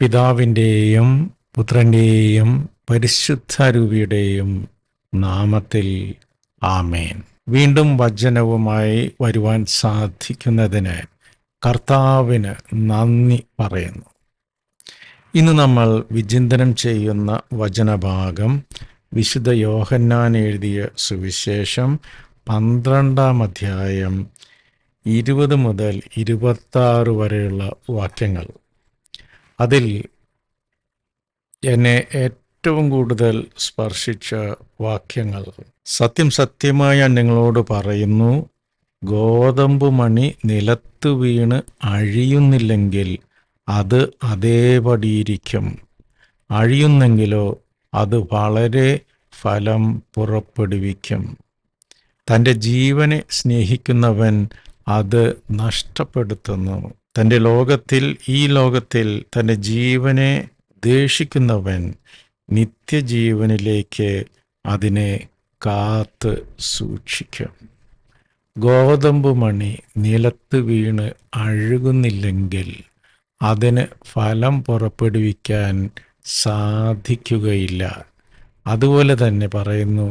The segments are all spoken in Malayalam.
പിതാവിൻ്റെയും പുത്രൻ്റെയും പരിശുദ്ധാരൂപിയുടെയും നാമത്തിൽ ആമേൻ. വീണ്ടും വചനവുമായി വരുവാൻ സാധിക്കുന്നതിന് കർത്താവിന് നന്ദി പറയുന്നു. ഇന്ന് നമ്മൾ വിചിന്തനം ചെയ്യുന്ന വചനഭാഗം വിശുദ്ധ യോഹന്നാൻ എഴുതിയ സുവിശേഷം 12-ാം അധ്യായം 20 മുതൽ 26 വരെയുള്ള വാക്യങ്ങൾ. അതിൽ എന്നെ ഏറ്റവും കൂടുതൽ സ്പർശിച്ച വാക്യങ്ങൾ: സത്യം സത്യമായി ഞാൻ നിങ്ങളോട് പറയുന്നു, ഗോതമ്പ് മണി നിലത്തു വീണ് അഴിയുന്നില്ലെങ്കിൽ അത് അതേപടിയിരിക്കും. അഴിയുന്നെങ്കിലോ അത് വളരെ ഫലം പുറപ്പെടുവിക്കും. തൻ്റെ ജീവനെ സ്നേഹിക്കുന്നവൻ അത് നഷ്ടപ്പെടുത്തുന്നു. ഈ ലോകത്തിൽ തൻ്റെ ജീവനെ ദ്വേഷിക്കുന്നവൻ നിത്യജീവനിലേക്ക് അതിനെ കാത്ത് സൂക്ഷിക്കും. ഗോതമ്പ് മണി നിലത്ത് വീണ് അഴുകുന്നില്ലെങ്കിൽ അതിന് ഫലം പുറപ്പെടുവിക്കാൻ സാധിക്കുകയില്ല. അതുപോലെ തന്നെ പറയുന്നു,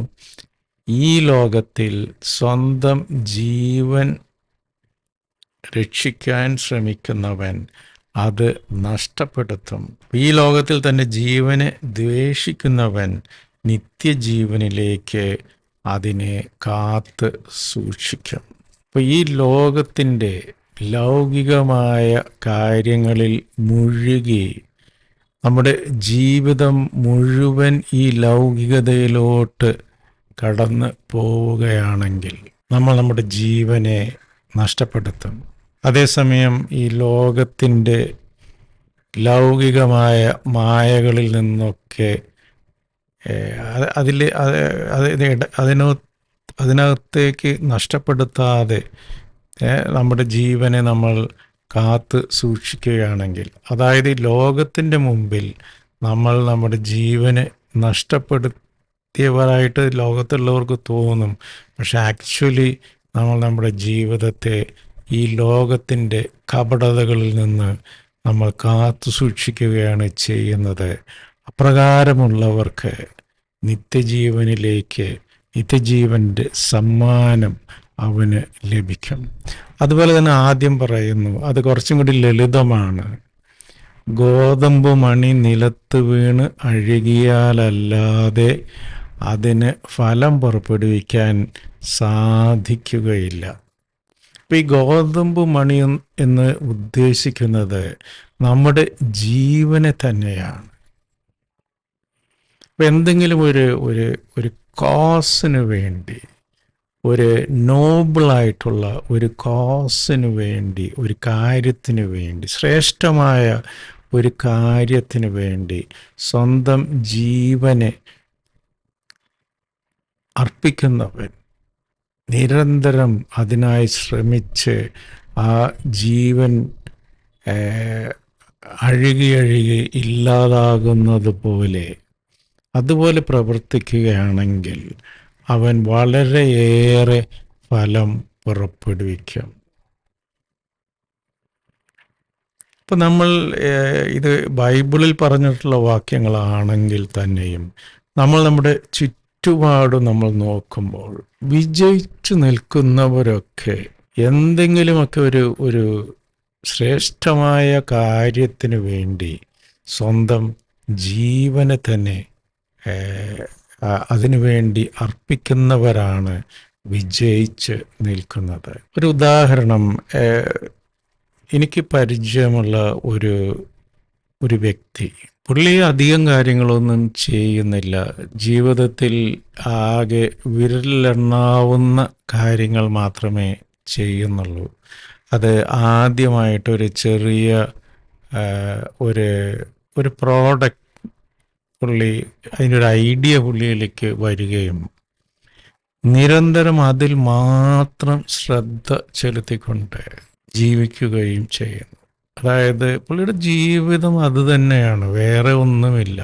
ഈ ലോകത്തിൽ സ്വന്തം ജീവൻ രക്ഷിക്കാൻ ശ്രമിക്കുന്നവൻ അത് നഷ്ടപ്പെടുത്തും. ഈ ലോകത്തിൽ തൻ്റെ ജീവനെ ദ്വേഷിക്കുന്നവൻ നിത്യജീവനിലേക്ക് അതിനെ കാത്ത് സൂക്ഷിക്കും. അപ്പോൾ ഈ ലോകത്തിൻ്റെ ലൗകികമായ കാര്യങ്ങളിൽ മുഴുകി നമ്മുടെ ജീവിതം മുഴുവൻ ഈ ലൗകികതയിലോട്ട് കടന്നു പോവുകയാണെങ്കിൽ നമ്മൾ നമ്മുടെ ജീവനെ നഷ്ടപ്പെടുത്തും. അതേസമയം ഈ ലോകത്തിൻ്റെ ലൗകികമായ മായകളിൽ നിന്നൊക്കെ അതിനകത്തേക്ക് നഷ്ടപ്പെടുത്താതെ നമ്മുടെ ജീവനെ നമ്മൾ കാത്ത് സൂക്ഷിക്കുകയാണെങ്കിൽ, അതായത് ഈ ലോകത്തിൻ്റെ മുമ്പിൽ നമ്മൾ നമ്മുടെ ജീവനെ നഷ്ടപ്പെടുത്തിയവരായിട്ട് ലോകത്തുള്ളവർക്ക് തോന്നും. പക്ഷെ ആക്ച്വലി നമ്മൾ നമ്മുടെ ജീവിതത്തെ ഈ ലോകത്തിൻ്റെ കപടതകളിൽ നിന്ന് നമ്മൾ കാത്തു സൂക്ഷിക്കുകയാണ് ചെയ്യുന്നത്. അപ്രകാരമുള്ളവർക്ക് നിത്യജീവൻ്റെ സമ്മാനം അവന് ലഭിക്കും. അതുപോലെ തന്നെ ആദ്യം പറയുന്നു, അത് കുറച്ചും കൂടി ലളിതമാണ്. ഗോതമ്പ് മണി നിലത്ത് വീണ് അഴുകിയാലല്ലാതെ അതിന് ഫലം പുറപ്പെടുവിക്കാൻ സാധിക്കുകയില്ല. ഇപ്പം ഈ ഗോതമ്പ് മണി എന്ന് ഉദ്ദേശിക്കുന്നത് നമ്മുടെ ജീവനെ തന്നെയാണ്. ഇപ്പം എന്തെങ്കിലും ഒരു കോസിന് വേണ്ടി, ഒരു നോബിളായിട്ടുള്ള ഒരു കോസിന് വേണ്ടി, ഒരു കാര്യത്തിന് വേണ്ടി, ശ്രേഷ്ഠമായ ഒരു കാര്യത്തിന് വേണ്ടി സ്വന്തം ജീവനെ അർപ്പിക്കുന്നവൻ, നിരന്തരം അതിനായി ശ്രമിച്ച് ആ ജീവൻ അഴുകി ഇല്ലാതാകുന്നത് പോലെ അതുപോലെ പ്രവർത്തിക്കുകയാണെങ്കിൽ അവൻ വളരെയേറെ ഫലം പുറപ്പെടുവിക്കും. ഇപ്പം നമ്മൾ ഇത് ബൈബിളിൽ പറഞ്ഞിട്ടുള്ള വാക്യങ്ങളാണെങ്കിൽ തന്നെയും നമ്മൾ നമ്മുടെ ചുറ്റുപാട് നമ്മൾ നോക്കുമ്പോൾ വിജയിച്ചു നിൽക്കുന്നവരൊക്കെ എന്തെങ്കിലുമൊക്കെ ഒരു ശ്രേഷ്ഠമായ കാര്യത്തിന് വേണ്ടി സ്വന്തം ജീവനെ തന്നെ അതിനുവേണ്ടി അർപ്പിക്കുന്നവരാണ് വിജയിച്ച് നിൽക്കുന്നത്. ഒരു ഉദാഹരണം, എനിക്ക് പരിചയമുള്ള ഒരു വ്യക്തി, പുള്ളി അധികം കാര്യങ്ങളൊന്നും ചെയ്യുന്നില്ല. ജീവിതത്തിൽ ആകെ വിരലിലെണ്ണാവുന്ന കാര്യങ്ങൾ മാത്രമേ ചെയ്യുന്നുള്ളൂ. അത് ആദ്യമായിട്ടൊരു ചെറിയ ഒരു പ്രോഡക്റ്റ് അതിനൊരു ഐഡിയ പുള്ളിയിലേക്ക് വരികയും നിരന്തരം അതിൽ മാത്രം ശ്രദ്ധ ചെലുത്തിക്കൊണ്ട് ജീവിക്കുകയും ചെയ്യുന്നു. അതായത് പുള്ളിയുടെ ജീവിതം അത് തന്നെയാണ്, വേറെ ഒന്നുമില്ല.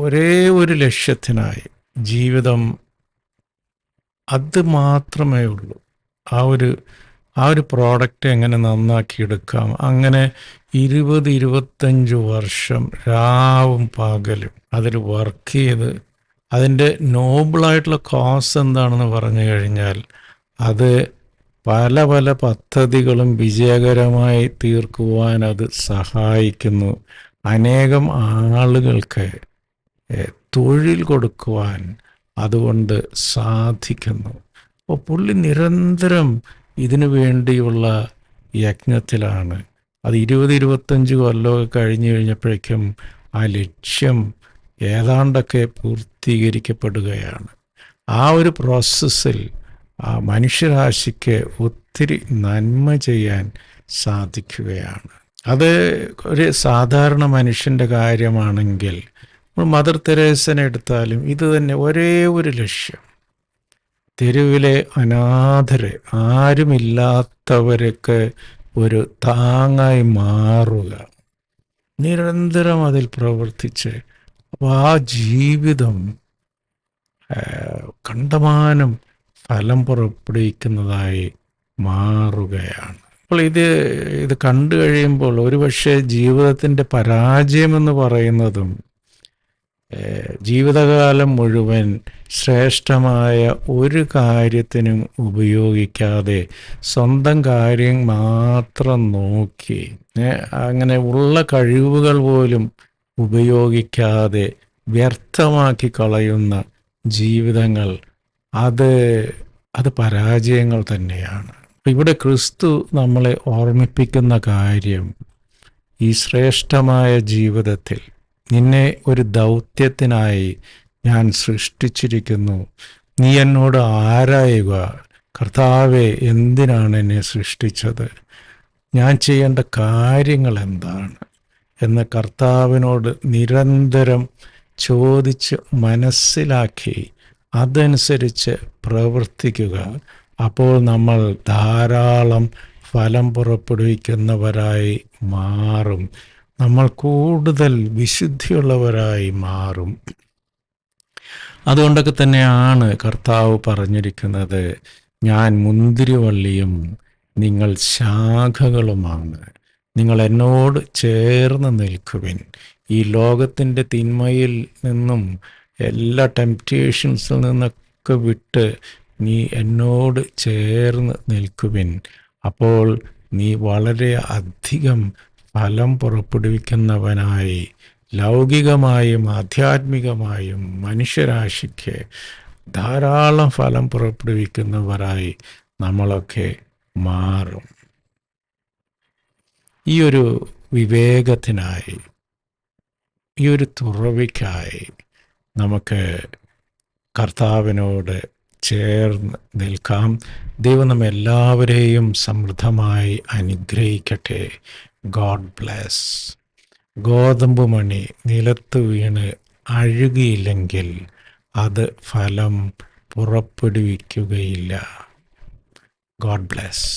ഒരേ ഒരു ലക്ഷ്യത്തിനായി ജീവിതം അത് മാത്രമേ ഉള്ളൂ. ആ ഒരു ആ ഒരു പ്രോഡക്റ്റ് എങ്ങനെ നന്നാക്കിയെടുക്കാം. അങ്ങനെ 20-25 വർഷം രാവും പകലും അതിൽ വർക്ക് ചെയ്ത് അതിൻ്റെ നോബിളായിട്ടുള്ള കോസ് എന്താണെന്ന് പറഞ്ഞു കഴിഞ്ഞാൽ അത് പല പല പദ്ധതികളും വിജയകരമായി തീർക്കുവാൻ അത് സഹായിക്കുന്നു. അനേകം ആളുകൾക്ക് തൊഴിൽ കൊടുക്കുവാൻ അതുകൊണ്ട് സാധിക്കുന്നു. അപ്പോൾ പുള്ളി നിരന്തരം ഇതിനു വേണ്ടിയുള്ള യജ്ഞത്തിലാണ്. അത് 20-25 കൊല്ലമൊക്കെ കഴിഞ്ഞു കഴിഞ്ഞപ്പോഴേക്കും ആ ലക്ഷ്യം ഏതാണ്ടൊക്കെ പൂർത്തീകരിക്കപ്പെടുകയാണ്. ആ ഒരു പ്രോസസ്സിൽ ആ മനുഷ്യരാശിക്ക് ഒത്തിരി നന്മ ചെയ്യാൻ സാധിക്കുകയാണ്. അത് ഒരു സാധാരണ മനുഷ്യൻ്റെ കാര്യമാണെങ്കിൽ, മദർ തെരേസനെ എടുത്താലും ഇത് തന്നെ ഒരേ ഒരു ലക്ഷ്യം. തെരുവിലെ അനാഥരെ, ആരുമില്ലാത്തവരൊക്കെ ഒരു താങ്ങായി മാറുക, നിരന്തരം അതിൽ പ്രവർത്തിച്ച് അപ്പോൾ ആ ജീവിതം കണ്ടമാനം ഫലം പുറപ്പെടുവിക്കുന്നതായി മാറുകയാണ്. അപ്പോൾ ഇത് കണ്ടു കഴിയുമ്പോൾ ഒരുപക്ഷെ ജീവിതത്തിൻ്റെ പരാജയമെന്ന് പറയുന്നതും ജീവിതകാലം മുഴുവൻ ശ്രേഷ്ഠമായ ഒരു കാര്യത്തിനും ഉപയോഗിക്കാതെ സ്വന്തം കാര്യം മാത്രം നോക്കി അങ്ങനെ ഉള്ള കഴിവുകൾ പോലും ഉപയോഗിക്കാതെ വ്യർത്ഥമാക്കി കളയുന്ന ജീവിതങ്ങൾ അത് പരാജയങ്ങൾ തന്നെയാണ്. ഇവിടെ ക്രിസ്തു നമ്മളെ ഓർമ്മിപ്പിക്കുന്ന കാര്യം, ഈ ശ്രേഷ്ഠമായ ജീവിതത്തിൽ നിന്നെ ഒരു ദൗത്യത്തിനായി ഞാൻ സൃഷ്ടിച്ചിരിക്കുന്നു. നീ എന്നോട് ആരായുക, കർത്താവേ എന്തിനാണ് എന്നെ സൃഷ്ടിച്ചത്, ഞാൻ ചെയ്യേണ്ട കാര്യങ്ങൾ എന്താണ് എന്ന് കർത്താവിനോട് നിരന്തരം ചോദിച്ച് മനസ്സിലാക്കി അതനുസരിച്ച് പ്രവർത്തിക്കുക. അപ്പോൾ നമ്മൾ ധാരാളം ഫലം പുറപ്പെടുവിക്കുന്നവരായി മാറും. നമ്മൾ കൂടുതൽ വിശുദ്ധിയുള്ളവരായി മാറും. അതുകൊണ്ടൊക്കെ തന്നെയാണ് കർത്താവ് പറഞ്ഞിരിക്കുന്നത്, ഞാൻ മുന്തിരിവള്ളിയും നിങ്ങൾ ശാഖകളുമാണ്. നിങ്ങൾ എന്നോട് ചേർന്ന് നിൽക്കുവിൻ. ഈ ലോകത്തിൻ്റെ തിന്മയിൽ നിന്നും എല്ലാ ടെംപ്റ്റേഷൻസിൽ നിന്നൊക്കെ വിട്ട് നീ എന്നോട് ചേർന്ന് നിൽക്കുവിൻ. അപ്പോൾ നീ വളരെ അധികം ഫലം പുറപ്പെടുവിക്കുന്നവനായി ലൗകികമായും ആധ്യാത്മികമായും മനുഷ്യരാശിക്ക് ധാരാളം ഫലം പുറപ്പെടുവിക്കുന്നവരായി നമ്മളൊക്കെ മാറും. ഈ ഒരു വിവേകത്തിനായി, ഈ ഒരു തുറവിക്കായി നമുക്ക് കർത്താവിനോട് ചേർന്ന് നിൽക്കാം. ദൈവം നമ്മെല്ലാവരെയും സമൃദ്ധമായി അനുഗ്രഹിക്കട്ടെ. God bless. ഗോതമ്പ് മണി നിലത്ത് വീണ് അഴുകിയില്ലെങ്കിൽ അത് ഫലം പുറപ്പെടുവിക്കുകയില്ല. God bless.